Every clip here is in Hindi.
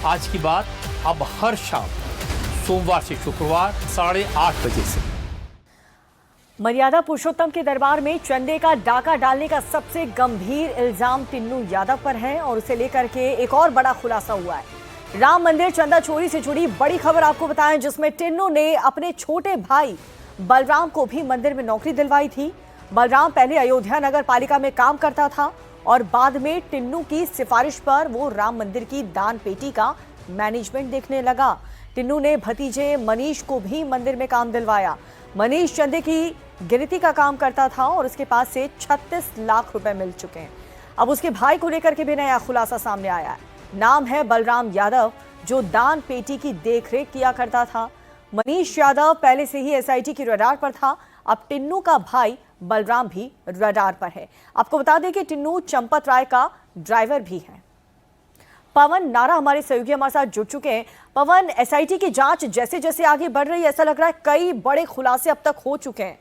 आज की बात अब हर शाम सोमवार से शुक्रवार 8:30 बजे से। मर्यादा पुरुषोत्तम के दरबार में चंदे का डाका डालने का सबसे गंभीर इल्जाम टिन्नू यादव पर है और उसे लेकर के एक और बड़ा खुलासा हुआ है। राम मंदिर चंदा चोरी से जुड़ी बड़ी खबर आपको बताएं, जिसमें टिन्नू ने अपने छोटे भाई बलराम को भी मंदिर में नौकरी दिलवाई थी। बलराम पहले अयोध्या नगर पालिका में काम करता था और बाद में टिन्नू की सिफारिश पर वो राम मंदिर की दान पेटी का मैनेजमेंट देखने लगा। टिन्नू ने भतीजे मनीष को भी मंदिर में काम दिलवाया। मनीष चंदे की गिनती का काम करता था और उसके पास से 36 लाख रुपए मिल चुके हैं। अब उसके भाई को लेकर के भी नया खुलासा सामने आया है। नाम है बलराम यादव, जो दान पेटी की देखरेख किया करता था। मनीष यादव पहले से ही एसआईटी की रडार पर था। अब टिन्नू का भाई बलराम भी रडार पर है। आपको बता दें कि टिन्नू चंपत राय का ड्राइवर भी है। पवन नारा हमारे सहयोगी हमारे साथ जुड़ चुके हैं। पवन, एसआईटी की जांच जैसे जैसे आगे बढ़ रही है, ऐसा लग रहा है कई बड़े खुलासे अब तक हो चुके हैं।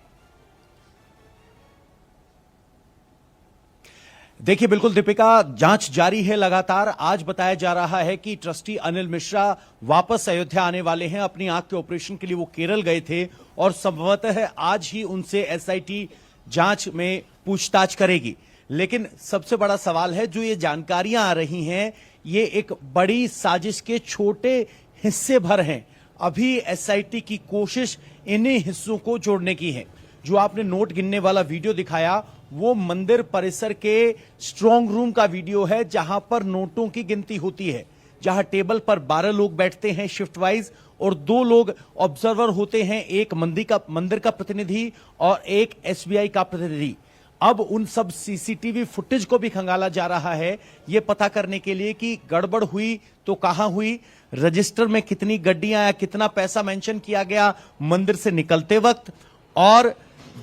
देखिए, बिल्कुल दीपिका, जांच जारी है लगातार। आज बताया जा रहा है कि ट्रस्टी अनिल मिश्रा वापस अयोध्या आने वाले हैं। अपनी आंख के ऑपरेशन के लिए वो केरल गए थे और संभवतः आज ही उनसे एसआईटी जांच में पूछताछ करेगी। लेकिन सबसे बड़ा सवाल है, जो ये जानकारियां आ रही हैं, ये एक बड़ी साजिश के छोटे हिस्से भर हैं। अभी एसआईटी की कोशिश इन्हीं हिस्सों को जोड़ने की है। जो आपने नोट गिनने वाला वीडियो दिखाया, वो मंदिर परिसर के स्ट्रांग रूम का वीडियो है, जहां पर नोटों की गिनती होती है, जहां टेबल पर 12 लोग बैठते हैं शिफ्ट वाइज और 2 लोग ऑब्जर्वर होते हैं, एक मंदिर का प्रतिनिधि और एक एसबीआई का प्रतिनिधि। अब उन सब सीसीटीवी फुटेज को भी खंगाला जा रहा है, यह पता करने के लिए कि गड़बड़ हुई तो कहां हुई, रजिस्टर में कितनी गड्डियां या कितना पैसा मेंशन किया गया मंदिर से निकलते वक्त, और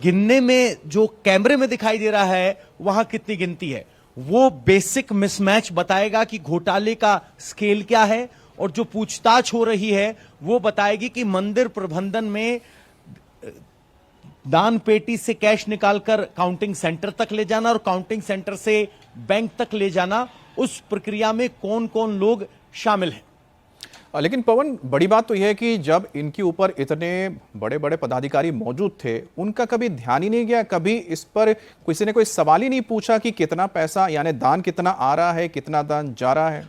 गिनने में जो कैमरे में दिखाई दे रहा है वहां कितनी गिनती है। वो बेसिक मिसमैच बताएगा कि घोटाले का स्केल क्या है, और जो पूछताछ हो रही है वो बताएगी कि मंदिर प्रबंधन में दान पेटी से कैश निकालकर काउंटिंग सेंटर तक ले जाना और काउंटिंग सेंटर से बैंक तक ले जाना, उस प्रक्रिया में कौन कौन लोग शामिल हैं। लेकिन पवन, बड़ी बात तो यह है कि जब इनके ऊपर इतने बड़े बड़े पदाधिकारी मौजूद थे, उनका कभी ध्यान ही नहीं गया, कभी इस पर किसी ने कोई सवाल ही नहीं पूछा कि कितना पैसा, यानी दान कितना आ रहा है, कितना दान जा रहा है।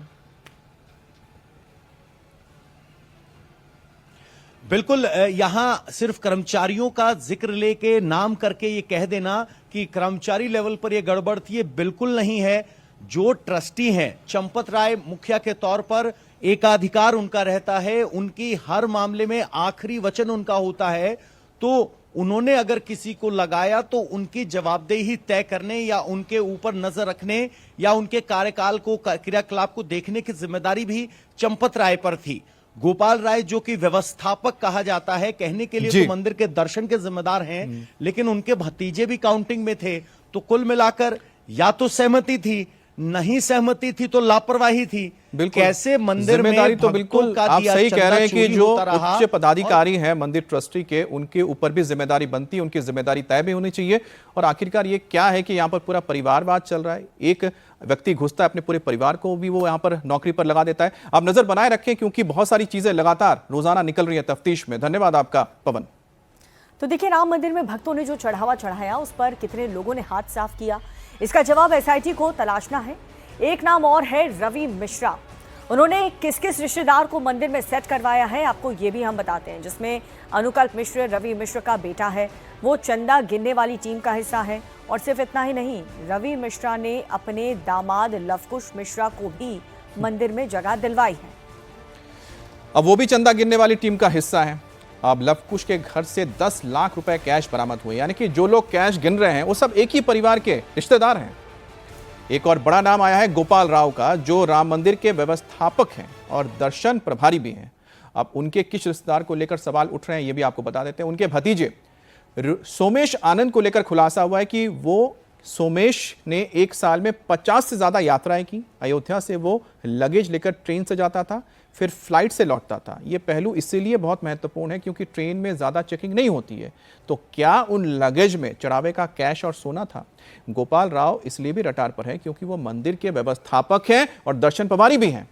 बिल्कुल, यहां सिर्फ कर्मचारियों का जिक्र लेके नाम करके ये कह देना कि कर्मचारी लेवल पर ये गड़बड़ थी, ये बिल्कुल नहीं है। जो ट्रस्टी हैं, चंपत राय मुखिया के तौर पर एकाधिकार उनका रहता है, उनकी हर मामले में आखिरी वचन उनका होता है। तो उन्होंने अगर किसी को लगाया तो उनकी जवाबदेही तय करने या उनके ऊपर नजर रखने या उनके कार्यकाल को, क्रियाकलाप को देखने की जिम्मेदारी भी चंपत राय पर थी। गोपाल राय, जो कि व्यवस्थापक कहा जाता है, कहने के लिए तो मंदिर के दर्शन के जिम्मेदार हैं, लेकिन उनके भतीजे भी काउंटिंग में थे। तो कुल मिलाकर या तो सहमति थी, नहीं सहमति थी तो लापरवाही थी। कैसे मंदिर में तो बिल्कुल आप सही कह रहे हैं कि जो उच्च पदाधिकारी हैं मंदिर ट्रस्टी के, उनके ऊपर भी जिम्मेदारी बनती है, उनकी जिम्मेदारी तय भी होनी चाहिए। और आखिरकार ये क्या है कि यहाँ पर पूरा परिवारवाद चल रहा है। एक व्यक्ति घुसता है, अपने पूरे परिवार को भी वो यहाँ पर नौकरी पर लगा देता है। आप नजर बनाए रखें, क्योंकि बहुत सारी चीजें लगातार रोजाना निकल रही है तफ्तीश में। धन्यवाद आपका पवन। तो देखिए, राम मंदिर में भक्तों ने जो चढ़ावा चढ़ाया, उस पर कितने लोगों ने हाथ साफ किया, इसका जवाब एसआईटी को तलाशना है। एक नाम और है रवि मिश्रा। उन्होंने किस किस रिश्तेदार को मंदिर में सेट करवाया है, आपको ये भी हम बताते हैं, जिसमें अनुकल्प मिश्र रवि मिश्र का बेटा है। वो चंदा गिनने वाली टीम का हिस्सा है। और सिर्फ इतना ही नहीं, रवि मिश्रा ने अपने दामाद लवकुश मिश्रा को भी मंदिर में जगह दिलवाई है। अब वो भी चंदा गिनने वाली टीम का हिस्सा है। अब लवकुश के घर से 10 लाख रुपए कैश बरामद हुए, यानी कि जो लोग कैश गिन रहे हैं वो सब एक ही परिवार के रिश्तेदार हैं। एक और बड़ा नाम आया है गोपाल राव का, जो राम मंदिर के व्यवस्थापक हैं और दर्शन प्रभारी भी हैं। अब उनके किस रिश्तेदार को लेकर सवाल उठ रहे हैं, ये भी आपको बता देते हैं। उनके भतीजे सोमेश आनंद को लेकर खुलासा हुआ है कि वो सोमेश ने एक साल में 50 से ज्यादा यात्राएं की। अयोध्या से वो लगेज लेकर ट्रेन से जाता था, फिर फ्लाइट से लौटता था। ये पहलू इसीलिए बहुत महत्वपूर्ण है क्योंकि ट्रेन में ज्यादा चेकिंग नहीं होती है। तो क्या उन लगेज में चढ़ावे का कैश और सोना था? गोपाल राव इसलिए भी रटार पर है क्योंकि वो मंदिर के व्यवस्थापक हैं और दर्शन प्रभारी भी हैं।